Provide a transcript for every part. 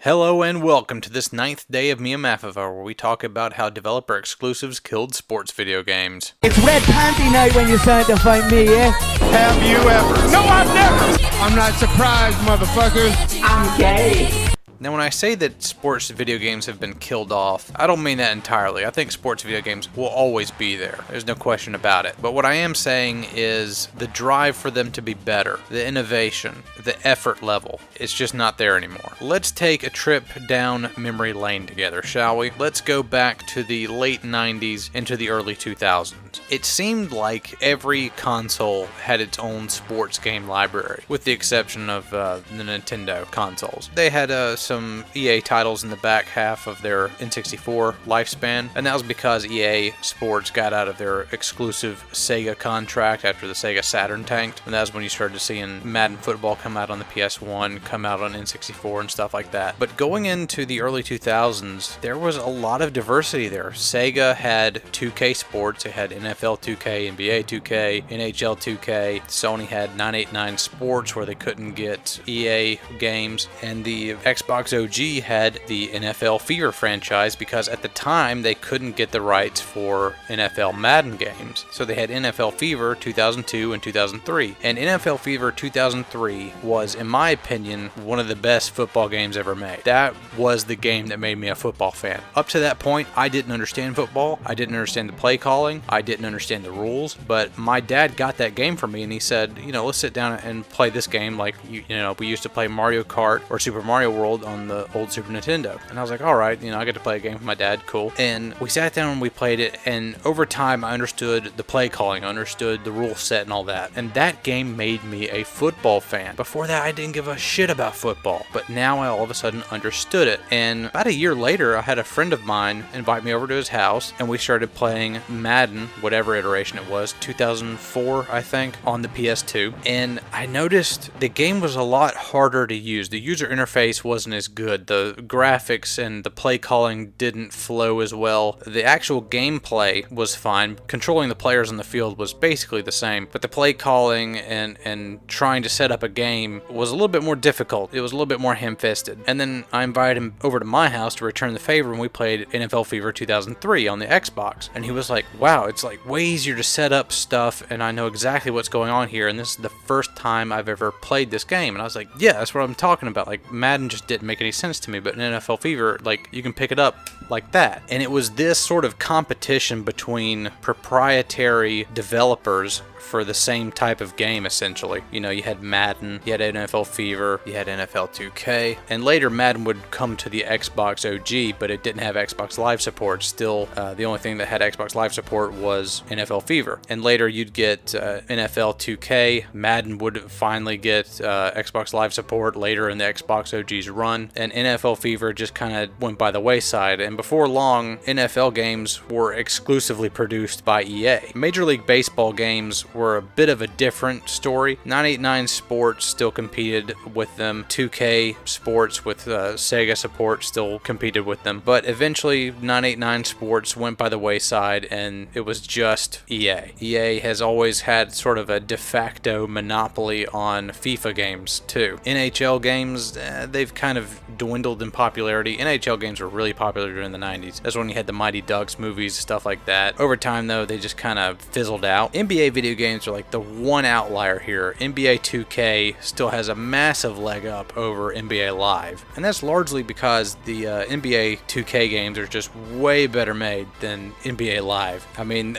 Hello and welcome to this 9th day of MIAMAFV, where we talk about how developer exclusives killed sports video games. It's red panty night when you decide to fight me, yeah? Have you ever? No, I've never! I'm not surprised, motherfuckers. I'm gay. Now when I say that sports video games have been killed off, I don't mean that entirely. I think sports video games will always be there. There's no question about it. But what I am saying is the drive for them to be better, the innovation, the effort level, it's just not there anymore. Let's take a trip down memory lane together, shall we? Let's go back to the late 90s into the early 2000s. It seemed like every console had its own sports game library, with the exception of the Nintendo consoles. They had some EA titles in the back half of their N64 lifespan, and that was because EA Sports got out of their exclusive Sega contract after the Sega Saturn tanked, and that was when you started seeing Madden Football come out on the PS1, come out on N64 and stuff like that. But going into the early 2000s, there was a lot of diversity there. Sega had 2K Sports, it had NFL 2K, NBA 2K, NHL 2K. Sony had 989 Sports, where they couldn't get EA games, and the Xbox OG had the NFL Fever franchise because at the time they couldn't get the rights for NFL Madden games. So they had NFL Fever 2002 and 2003. And NFL Fever 2003 was, in my opinion, one of the best football games ever made. That was the game that made me a football fan. Up to that point, I didn't understand football. I didn't understand the play calling. I didn't understand the rules. But my dad got that game for me and he said, let's sit down and play this game like, we used to play Mario Kart or Super Mario World on the old Super Nintendo. And I was like, all right, I get to play a game with my dad, cool. And we sat down and we played it, and over time I understood the play calling, I understood the rule set and all that. And that game made me a football fan. Before that, I didn't give a shit about football, but now I all of a sudden understood it. And about a year later, I had a friend of mine invite me over to his house, and we started playing Madden, whatever iteration it was, 2004, I think, on the PS2. And I noticed the game was a lot harder to use. The user interface wasn't as good. The graphics and the play calling didn't flow as well. The actual gameplay was fine. Controlling the players on the field was basically the same, but the play calling and trying to set up a game was a little bit more difficult. It was a little bit more ham-fisted. And then I invited him over to my house to return the favor, and we played NFL Fever 2003 on the Xbox. And he was like, wow, it's like way easier to set up stuff, and I know exactly what's going on here, and this is the first time I've ever played this game. And I was like, yeah, that's what I'm talking about. Like, Madden just didn't make any sense to me, but in NFL Fever, like, you can pick it up like that. And it was this sort of competition between proprietary developers for the same type of game, essentially. You had Madden, you had NFL Fever, you had NFL 2K, and later Madden would come to the Xbox OG, but it didn't have Xbox Live support. Still, the only thing that had Xbox Live support was NFL Fever. And later you'd get NFL 2K, Madden would finally get Xbox Live support later in the Xbox OG's run, and NFL Fever just kind of went by the wayside. And before long, NFL games were exclusively produced by EA. Major League Baseball games were a bit of a different story. 989 Sports still competed with them. 2K Sports with Sega support still competed with them. But eventually 989 Sports went by the wayside and it was just EA. EA has always had sort of a de facto monopoly on FIFA games too. NHL games, they've kind of dwindled in popularity. NHL games were really popular during the 90s. That's when you had the Mighty Ducks movies, stuff like that. Over time though, they just kind of fizzled out. NBA video games are like the one outlier here. NBA 2K still has a massive leg up over NBA Live, and that's largely because the NBA 2K games are just way better made than NBA Live. I mean,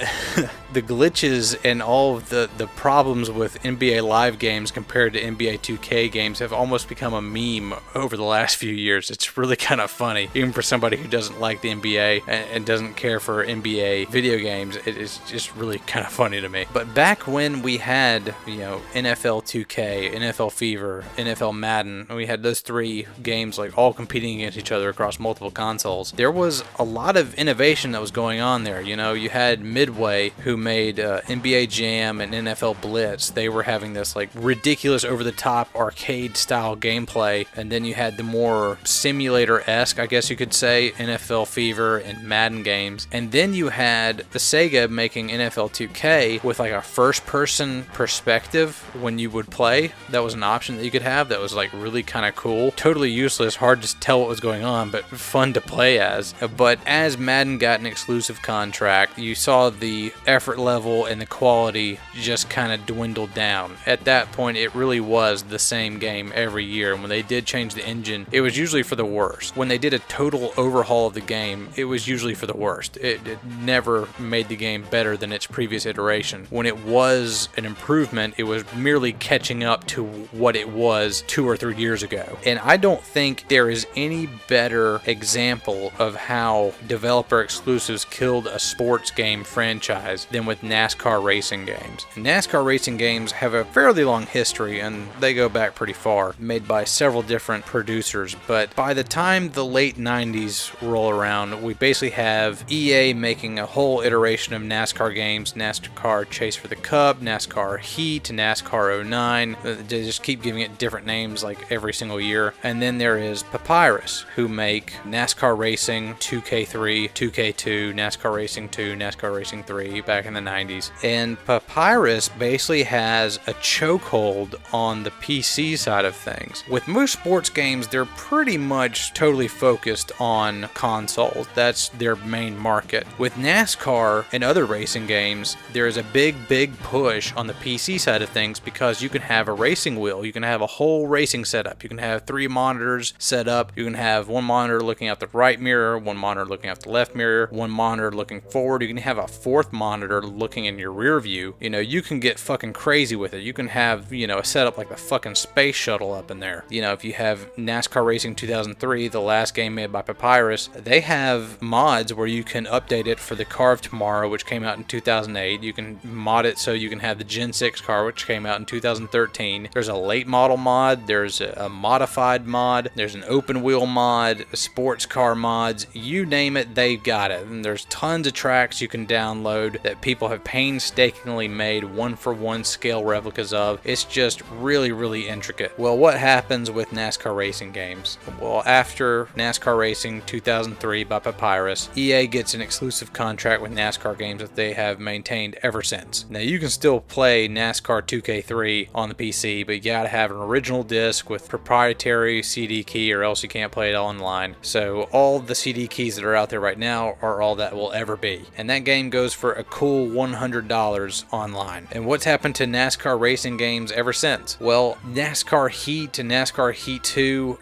the glitches and all of the problems with NBA Live games compared to NBA 2K games have almost become a meme over the last few years. It's really kind of funny, even for somebody who doesn't like the NBA and doesn't care for NBA video games. It is just really kind of funny to me. But back when we had, NFL 2K, NFL Fever, NFL Madden, and we had those three games like all competing against each other across multiple consoles, there was a lot of innovation that was going on there. You had Midway, who made NBA Jam and NFL Blitz. They were having this like ridiculous over-the-top arcade style gameplay, and then you had the more simulator-esque, I guess you could say, NFL Fever and Madden games. And then you had the Sega making NFL 2K with like a first-person perspective when you would play. That was an option that you could have that was like really kind of cool. Totally useless, hard to tell what was going on, but fun to play as. But as Madden got an exclusive contract, you saw the effort level and the quality just kind of dwindled down. At that point, it really was the same game every year. And when they did change the engine, it was usually for the worst. When they did a total overhaul of the game, it was usually for the worst. It never made the game better than its previous iteration. When it was an improvement, it was merely catching up to what it was 2 or 3 years ago. And I don't think there is any better example of how developer exclusives killed a sports game franchise than with NASCAR racing games. And NASCAR racing games have a fairly long history, and they go back pretty far, made by several different producers. But by the time the late 90s roll around, we basically have EA making a whole iteration of NASCAR games: NASCAR Chase for the Cup, NASCAR Heat, NASCAR 09. They just keep giving it different names like every single year. And then there is Papyrus, who make NASCAR Racing 2K3, 2K2, NASCAR Racing 2, NASCAR Racing 3 back in the 90s. And Papyrus basically has a chokehold on the PC side of things. With most sports games, they're pretty much totally focused on consoles. That's their main market. With NASCAR and other racing games, there is a big push on the PC side of things because you can have a racing wheel, you can have a whole racing setup, you can have 3 monitors set up, you can have one monitor looking out the right mirror, one monitor looking out the left mirror, one monitor looking forward, you can have a 4th monitor looking in your rear view. You know, you can get fucking crazy with it. You can have, you know, a setup like the fucking space shuttle up in there. You know, if you have NASCAR Racing 2003, the last game made by Papyrus, they have mods where you can update it for the car of tomorrow, which came out in 2008. You can mod it so you can have the Gen 6 car, which came out in 2013. There's a late model mod, there's a modified mod, there's an open wheel mod, sports car mods, you name it, they've got it. And there's tons of tracks you can download that people have painstakingly made one-for-one scale replicas of. It's just really intricate. Well, what happens with NASCAR racing games? Well, after NASCAR Racing 2003 by Papyrus, EA gets an exclusive contract with NASCAR games that they have maintained ever since. Now, you can still play NASCAR 2K3 on the PC, but you gotta have an original disc with proprietary CD key or else you can't play it online. So all the CD keys that are out there right now are all that will ever be. And that game goes for a cool $100 online. And what's happened to NASCAR racing games ever since? Well, NASCAR Heat and NASCAR Heat 2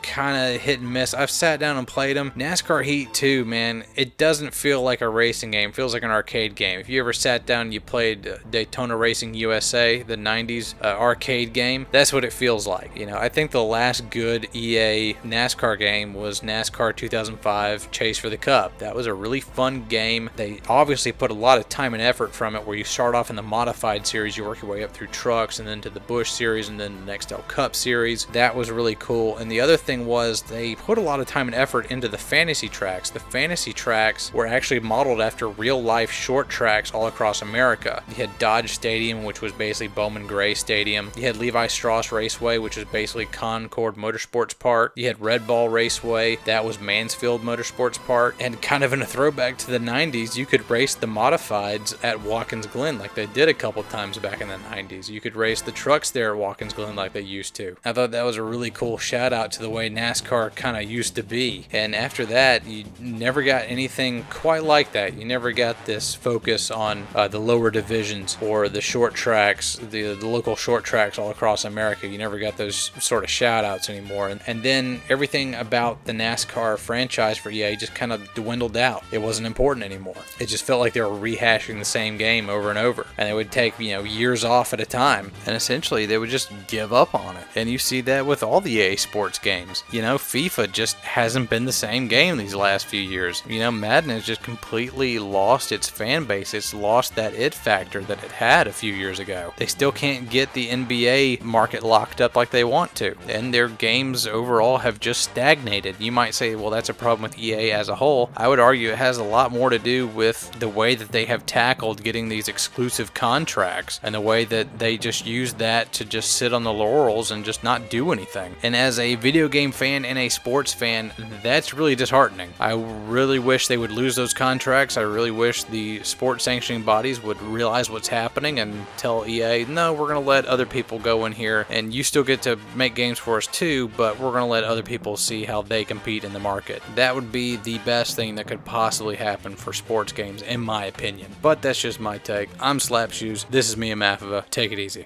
kind of hit and miss. I've sat down and played them. NASCAR Heat 2, man, it doesn't feel like a racing game. It feels like an arcade game. If you ever sat down and you played Daytona Racing USA, the 90s arcade game, that's what it feels like. You know, I think the last good EA NASCAR game was NASCAR 2005 Chase for the Cup. That was a really fun game. They obviously put a lot of time and effort from it, where you start off in the modified series, you work your way up through trucks and then to the Busch series and then the Nextel Cup series. That was really cool. And the other thing was they put a lot of time and effort into the fantasy tracks. The fantasy tracks were actually modeled after real life short tracks all across America. You had Dodge Stadium, which was basically Bowman Gray Stadium. You had Levi Strauss Raceway, which was basically Concord Motorsports Park. You had Red Ball Raceway, that was Mansfield Motorsports Park. And kind of in a throwback to the 90s, you could race the modifieds at Watkins Glen like they did a couple times back in the 90s. You could race the trucks there at Watkins Glen like they used to. I thought that was a really cool shout out to the way NASCAR kind of used to be. And after that, you never got anything quite like that. You never got this focus on the lower divisions or the short tracks, the local short tracks all across America. You never got those sort of shout outs anymore. And then everything about the NASCAR franchise for EA just kind of dwindled out. It wasn't important anymore. It just felt like they were rehashing the same game over and over. And they would take, you know, years off at a time. And essentially they would just give up on it. And you see that with all the EA sports games. You know, FIFA just hasn't been the same game these last few years. You know, Madden has just completely lost its fan base. It's lost that it factor that it had a few years ago. They still can't get the NBA market locked up like they want to. And their games overall have just stagnated. You might say, well, that's a problem with EA as a whole. I would argue it has a lot more to do with the way that they have tackled getting these exclusive contracts and the way that they just use that to just sit on the laurels and just not do anything. And as as a video game fan and a sports fan, that's really disheartening. I really wish they would lose those contracts. I really wish the sports sanctioning bodies would realize what's happening and tell EA, no, we're going to let other people go in here, and you still get to make games for us too, but we're going to let other people see how they compete in the market. That would be the best thing that could possibly happen for sports games, in my opinion. But that's just my take. I'm Slapshoes. This is MIAMAFV. Take it easy.